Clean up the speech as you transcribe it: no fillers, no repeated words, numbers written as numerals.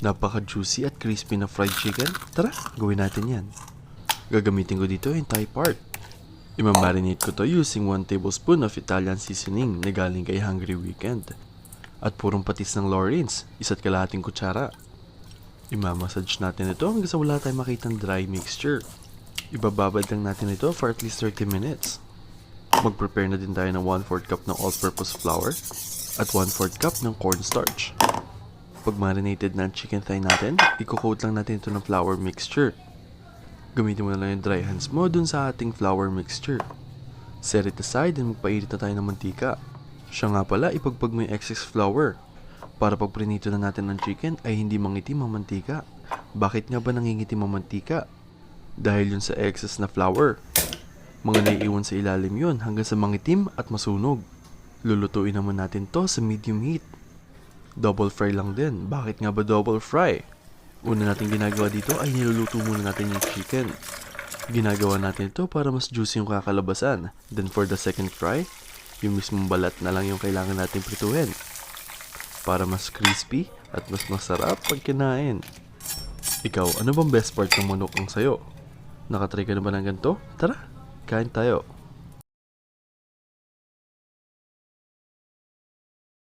Napaka-juicy at crispy na fried chicken. Tara, gawin natin yan. Gagamitin ko dito yung Thai part. Imamarinate ko to using 1 tablespoon of Italian seasoning na galing kay Hungry Weekend. At purong patis ng Lawrence, 1 kalahating kutsara. Imamassage natin ito hanggang sa wala tayong makitang dry mixture. Ibababad lang natin ito for at least 30 minutes. Mag-prepare na din tayo ng 1/4 cup ng all-purpose flour at 1/4 cup ng cornstarch. Pag marinated na ang chicken thigh natin, i-coat lang natin ito ng flour mixture. Gamitin mo na lang yung dry hands mo dun sa ating flour mixture. Set it aside and magpainit na tayo ng mantika. Siya nga pala, ipagpag mo yung excess flour. Para pag prinito na natin ang chicken ay hindi mangitim ang mantika. Bakit nga ba nangingitim ang mantika? Dahil yun sa excess na flour. Mga naiiwan sa ilalim yun hanggang sa mangitim at masunog. Lulutuin naman natin to sa medium heat. Double fry lang din. Bakit nga ba double fry? Una natin ginagawa dito ay niluluto muna natin yung chicken. Ginagawa natin ito para mas juicy yung kakalabasan. Then for the second fry, yung mismong balat na lang yung kailangan natin prituhin. Para mas crispy at mas masarap pag kinain. Ikaw, ano bang best part ng manok ang sayo? Nakatry ka na ba ng ganito? Tara, kain tayo.